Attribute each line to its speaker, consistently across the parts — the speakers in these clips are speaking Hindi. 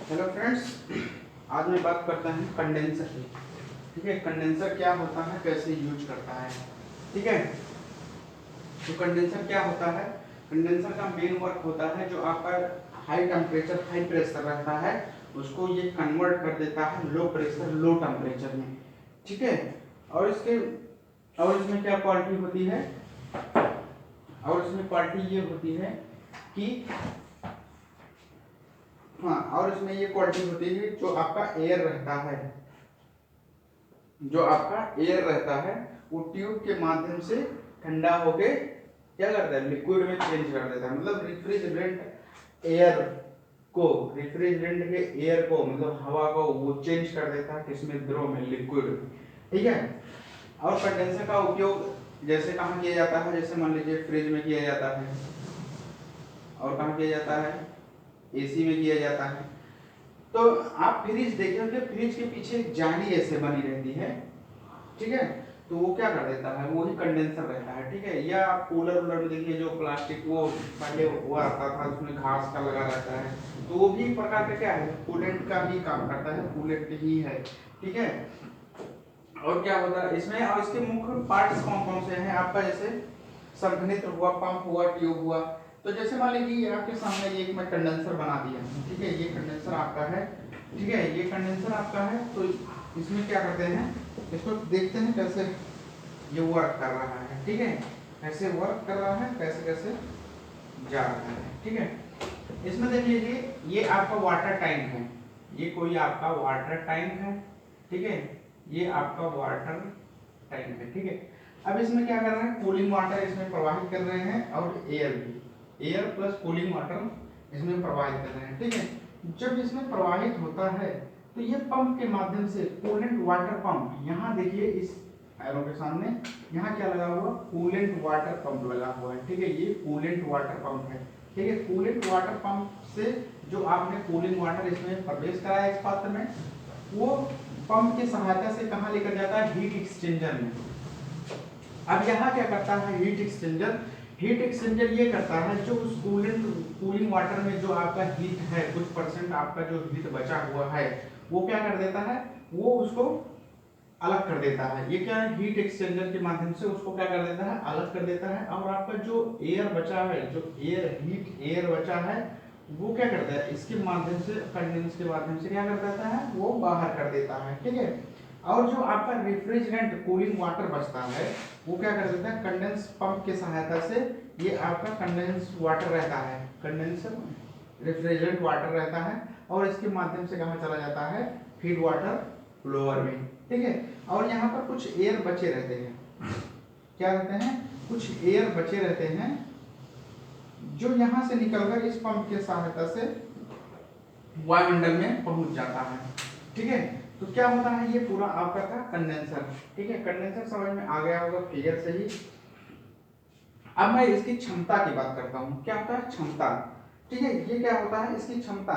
Speaker 1: हेलो फ्रेंड्स, आज मैं बात करता हूँ कंडेंसर की। ठीक है, कंडेंसर क्या होता है, कैसे यूज करता है। ठीक है, तो कंडेंसर क्या होता है। कंडेंसर का मेन वर्क होता है जो आपका हाई टेम्परेचर हाई प्रेशर रहता है उसको ये कन्वर्ट कर देता है लो प्रेशर लो टेम्परेचर में। ठीक है, और इसमें क्या क्वालिटी होती है, और इसमें क्वालिटी ये होती है कि हाँ, और इसमें ये क्वालिटी होती है जो आपका एयर रहता है, वो ट्यूब के माध्यम से ठंडा होके क्या करता है, लिक्विड में चेंज कर देता है। मतलब रेफ्रिजरेंट के एयर को मतलब हवा को वो चेंज कर देता है किसमें, द्रव में, लिक्विड। ठीक है, और कंडेंसर का उपयोग जैसे कहाँ किया जाता है, जैसे मान लीजिए फ्रिज में किया जाता है, और कहाँ किया जाता है, एसी में किया जाता है। तो आप फ्रिज देखे होंगे, फ्रिज के पीछे एक जाली ऐसे बनी रहती है। ठीक है, तो वो क्या कर देता है, वो ही कंडेंसर रहता है। ठीक है, या आप कूलर वूलर में देखिए जो प्लास्टिक वो पहले वो आता था उसमें घास का लगा रहता है, तो वो भी एक प्रकार का क्या है, कूलेंट का ही काम करता है, कूलेंट ही है। ठीक है, और क्या होता है इसमें, और इसके मुख्य पार्ट्स कौन कौन से हैं आपका, जैसे संघनित्र हुआ, पंप हुआ, ट्यूब हुआ। तो जैसे मान लीजिए आपके सामने ये एक मैं कंडेंसर बना दिया। ठीक है, ये कंडेंसर आपका है। ठीक है, ये कंडेंसर आपका है, तो इसमें क्या करते हैं, इसको देखते हैं कैसे ये वर्क कर रहा है। ठीक है, कैसे वर्क कर रहा है, कैसे कैसे जा रहा है। ठीक है, इसमें देख लीजिए ये आपका वाटर टैंक है, ये कोई आपका वाटर टैंक है। ठीक है, ये आपका वाटर टैंक है। ठीक है, अब इसमें क्या कर रहे हैं, कूलिंग वाटर इसमें प्रवाहित कर रहे हैं, और एयर भी, एयर प्लस कूलिंग वाटर इसमें प्रवाहित कर रहे हैं। ठीक है, जब इसमें प्रवाहित होता है तो ये पंप के माध्यम से कूलेंट वाटर पंप, यहाँ देखिए इस एरो के सामने यहाँ क्या लगा हुआ, कूलेंट वाटर पंप लगा हुआ है। ठीक है, ये कूलेंट वाटर पंप है। ठीक है, कूलेंट वाटर पंप से जो आपने कूलिंग वाटर इसमें प्रवेश कराया इस पात्र में, वो पंप की सहायता से कहाँ लेकर जाता है, हीट एक्सचेंजर में। अब यहाँ क्या करता है हीट एक्सचेंजर ये करता है जो उस कूलिंग वाटर में जो आपका हीट है, कुछ परसेंट आपका जो हीट बचा हुआ है, वो क्या कर देता है, वो उसको अलग कर देता है। ये क्या है, हीट एक्सचेंजर के माध्यम से उसको क्या कर देता है, अलग कर देता है। और आपका जो एयर बचा है, जो एयर बचा है, वो क्या करता है, इसके माध्यम से, कंडेंस के माध्यम से क्या कर देता है, वो बाहर कर देता है। ठीक है, और जो आपका रेफ्रिजरेंट कूलिंग वाटर बचता है, वो क्या कर देता है, कंडेंस पंप की सहायता से, ये आपका कंडेंस वाटर रहता है, कंडेंसर रेफ्रिजरेंट वाटर रहता है, और इसके माध्यम से कहाँ चला जाता है, फीड वाटर ब्लोअर में। ठीक है, और यहाँ पर कुछ एयर बचे रहते हैं, क्या रहते हैं, कुछ एयर बचे रहते हैं जो यहाँ से निकलकर इस पंप की सहायता से वायुमंडल में पहुंच जाता है। ठीक है, तो क्या होता है, ये पूरा आपका था कंडेंसर। ठीक है, कंडेंसर समझ में आ गया होगा फिगर से ही। अब मैं इसकी क्षमता की बात करता हूँ, क्या होता है क्षमता। ठीक है, ये क्या होता है, इसकी क्षमता।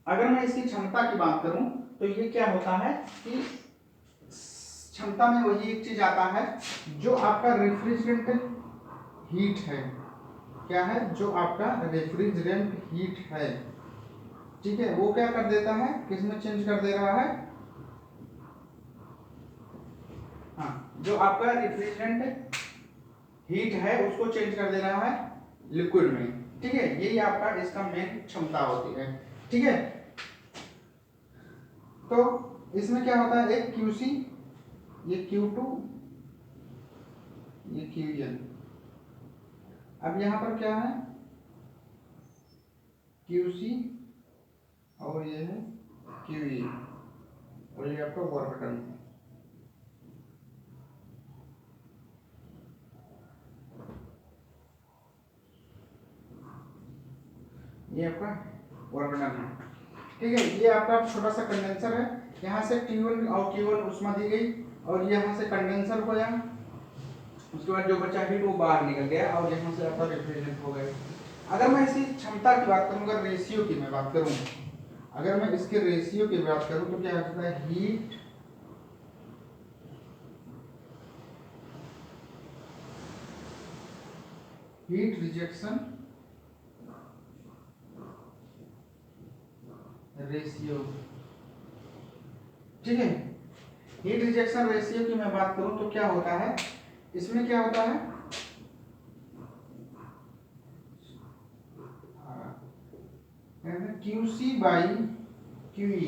Speaker 1: अगर मैं इसकी क्षमता की बात करूं तो ये क्या होता है कि क्षमता में वही एक चीज आता है जो आपका रेफ्रिजरेंट हीट है, क्या है, जो आपका रेफ्रिजरेंट हीट है। ठीक है, वो क्या कर देता है, किसमें चेंज कर दे रहा है, हाँ, जो आपका रेफ्रिजरेंट हीट है उसको चेंज कर दे रहा है लिक्विड में। ठीक है, यही आपका इसका मेन क्षमता होती है। ठीक है, तो इसमें क्या होता है, एक क्यूसी, ये Q2, ये Qn। अब यहाँ पर क्या है, QC, और ये है QE, और ये आपका वर्क डन है। ये आपका वर्क डन है। ठीक है, ये आपका छोटा सा कंडेंसर है, यहाँ से T1 और Q1 उष्मा दी गई, और यहाँ से कंडेंसर हो गया, उसके बाद जो बचा हीट वो बाहर निकल गया, और यहाँ से आपका रेफ्रिजरेंट हो गया। अगर मैं इसकी क्षमता की बात करूँ, अगर रेशियो की मैं बात करूँ, अगर मैं इसके रेशियो की बात करूँ तो क्या होता है, हीट रिजेक्शन रेशियो, ठीक है। हीट रिजेक्शन रेशियो की मैं बात करूं तो क्या होता है, इसमें क्या होता है, QC बाई QE,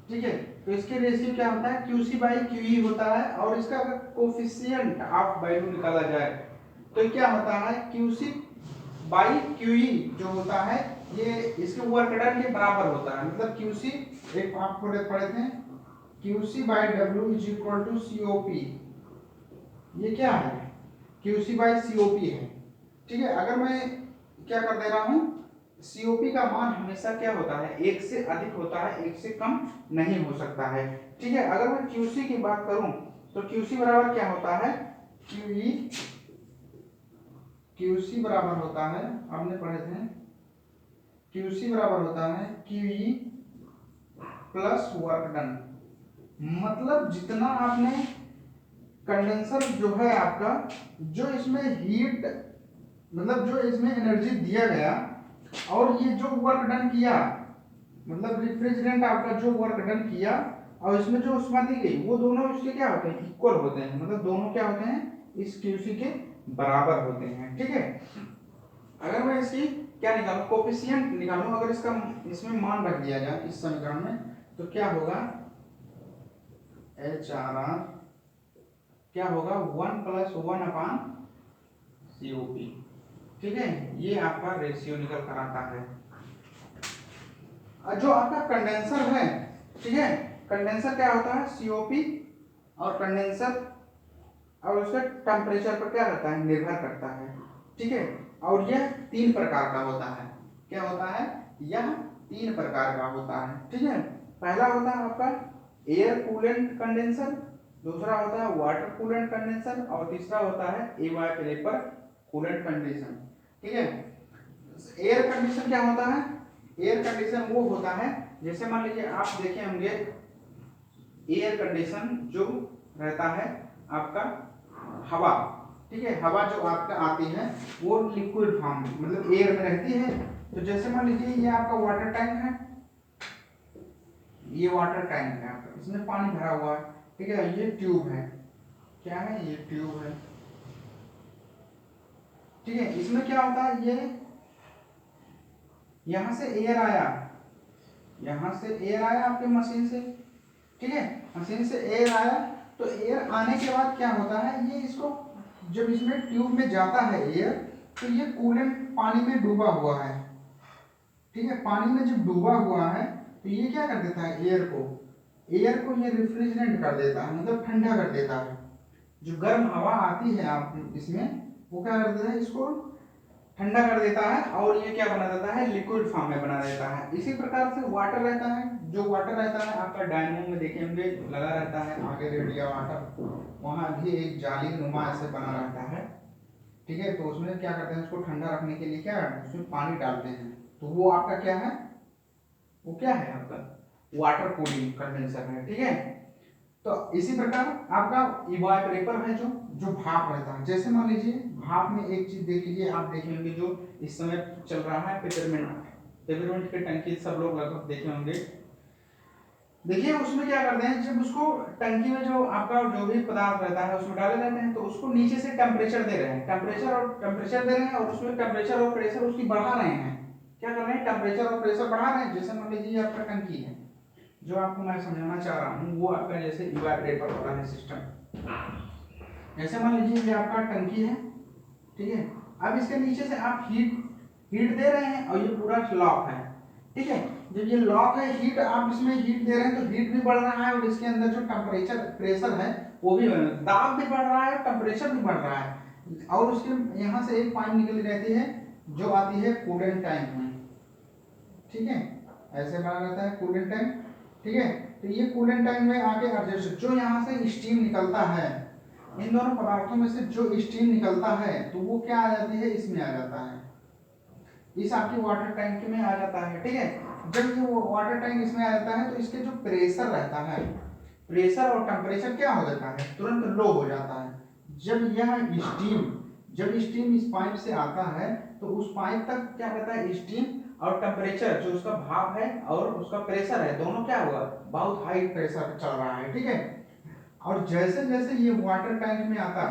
Speaker 1: ठीक है। तो इसके रेशियो क्या होता है, QC बाई QE होता है, और इसका अगर कोफिशिएंट ऑफ वैल्यू निकाला जाए तो क्या होता है, QC बाई QE जो होता है ये इसके वर्क डन के बराबर होता है। मतलब QC एक आपको पढ़े थे, QC by W is equal to COP, ये क्या है, QC बाई COP है, ठीक है। अगर मैं क्या कर दे रहा हूं, COP का मान हमेशा क्या होता है, एक से अधिक होता है, एक से कम नहीं हो सकता है, ठीक है। अगर मैं QC की बात करूं तो QC बराबर क्या होता है, QC बराबर होता है, आपने पढ़े थे, QC बराबर होता है QE प्लस वर्क डन। मतलब जितना आपने कंडेंसर जो है आपका, जो इसमें हीट मतलब जो इसमें एनर्जी दिया गया और ये जो वर्क डन किया, मतलब रिफ्रिजरेंट आपका जो वर्क डन किया और इसमें जो ऊष्मा दी गई, वो दोनों इसके क्या होते हैं, इक्वल होते हैं। मतलब दोनों क्या होते हैं, इस QC के बराबर होते हैं, ठीक है। अगर मैं इसकी क्या निकालूं, कोफिशिएंट निकालूं, अगर इसका इसमें मान रख दिया जाए इस समीकरण में तो क्या होगा, HRR क्या होगा, 1 + 1/COP, ठीक है। ये आपका रेशियो निकल कर आता है। जो आपका कंडेंसर है, ठीक है, कंडेंसर क्या होता है, COP, और कंडेंसर और उसके टेम्परेचर पर क्या करता है, निर्भर करता है, ठीक है। और यह 3 प्रकार का होता है, क्या होता है, यह 3 प्रकार का होता है, ठीक है। पहला होता है आपका एयर कूलेंट कंडेंसर, दूसरा होता है वाटर कूलेंट कंडेंसर, और तीसरा होता है इवेपोरेटर कूलेंट कंडेंसर, ठीक है। एयर कंडीशन क्या होता है, एयर कंडीशन वो होता है, जैसे मान लीजिए आप देखे होंगे एयर कंडीशन जो रहता है आपका हवा, ठीक है, हवा जो आपका आती है वो लिक्विड फॉर्म में, मतलब एयर में रहती है। तो जैसे मान लीजिए ये आपका वाटर टैंक है, ये वाटर टैंक है आपका, इसमें पानी भरा हुआ है, ठीक है। ये ट्यूब है, क्या है, ये ट्यूब है, ठीक है। इसमें क्या होता है, ये यहां से एयर आया, यहां से एयर आया आपके मशीन से, ठीक है, मशीन से एयर आया, तो एयर आने के बाद क्या होता है, ये इसको जब इसमें ट्यूब में जाता है एयर, तो ये कूलेंट पानी में डूबा हुआ है, ठीक है। पानी में जब डूबा हुआ है तो ये क्या कर देता है, एयर को ये रिफ्रिजरेंट कर देता है, मतलब ठंडा कर देता है। जो गर्म हवा आती है आप इसमें, वो क्या कर देता है, इसको ठंडा कर देता है, और ये क्या बना देता है, लिक्विड फॉर्म में बना देता है। इसी प्रकार से वाटर रहता है, जो वाटर रहता है आपका डायनेमो में देखे होंगे लगा रहता है आगे रेडिया वाटर, वहां भी एक जाली नुमा ऐसे बना रहता है, ठीक है। तो उसमें क्या करते हैं, उसको ठंडा रखने के लिए क्या उसमें पानी डालते हैं, तो वो आपका क्या है, वो क्या है आपका वाटर कूलिंग कंडेंसर है, ठीक है। तो इसी प्रकार आपका इवेपोरेटर है, जो भाप रहता है। जैसे मान लीजिए भाप में एक चीज देख लीजिए, आप देखेंगे जो इस समय चल रहा है पेपरमेंट के टंकी, सब लोग लगभग देखे होंगे। देखिए उसमें क्या करते हैं, जब उसको टंकी में जो आपका जो भी पदार्थ रहता है उसमें डाले रहते हैं, तो उसको नीचे से टेम्परेचर दे रहे हैं, टेम्परेचर दे रहे हैं, और उसमें टेम्परेचर और प्रेशर उसकी बढ़ा रहे हैं। क्या कर रहे हैं, टेम्परेचर और प्रेशर बढ़ा रहे हैं। जैसे मान लीजिए आपका टंकी है, जो आपको मैं समझाना चाह रहा हूँ वो आपका जैसे इवेपोरेटर होता है सिस्टम। जैसे मान लीजिए ये आपका टंकी है, ठीक है। अब इसके नीचे से आप हीट दे रहे हैं, और ये पूरा लॉक है, ठीक है। जब ये लॉक है, हीट आप इसमें हीट दे रहे हैं, तो हीट भी बढ़ रहा है, और इसके अंदर जो टेम्परेचर प्रेशर है वो भी दाब भी बढ़ रहा है, टेम्परेचर भी बढ़ रहा है। और उसके यहाँ से एक पाइप निकल रहती है जो आती है कूलेंट टैंक में, ठीक है, ऐसे बना रहता है कूलेंट टैंक, ठीक है। तो ये कूलेंट टैंक में आके एडजस्ट, जो यहाँ से स्टीम निकलता है, इन दोनों पदार्थों में से जो स्टीम निकलता है, तो वो क्या आ जाती है, इसमें आ जाता है, इस आपकी वाटर टैंक में आ जाता है, ठीक है। जब ये वाटर टैंक इसमें आ जाता है, तो इसके जो प्रेशर रहता है, प्रेशर और टेम्परेचर क्या हो जाता है, तुरंत लो हो जाता है। जब यह स्टीम जब स्टीम इस पाइप से आता है तो उस पाइप तक क्या रहता है, स्टीम और टेम्परेचर जो उसका भाप है और उसका प्रेशर है, दोनों क्या हुआ, बहुत हाई प्रेशर पे चल रहा है, ठीक है। और जैसे जैसे ये वाटर टैंक में आता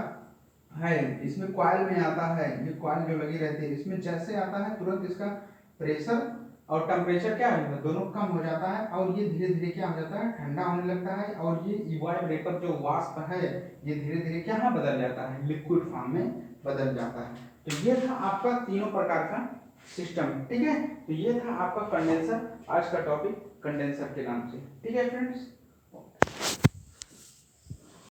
Speaker 1: है, इसमें कॉइल में आता है, ये कॉइल जो लगी रहती है इसमें जैसे आता है तुरंत इसका प्रेशर और टेम्परेचर क्या है, दोनों कम हो जाता है और ये धीरे धीरे क्या हो जाता है, ठंडा होने लगता है और ये इवापोरेटर जो वाष्प है ये धीरे धीरे क्या बदल जाता है, लिक्विड फॉर्म में बदल जाता है। तो ये था आपका तीनों प्रकार का सिस्टम, ठीक है। तो ये था आपका कंडेंसर, आज का टॉपिक कंडेंसर के नाम से, ठीक है फ्रेंड्स।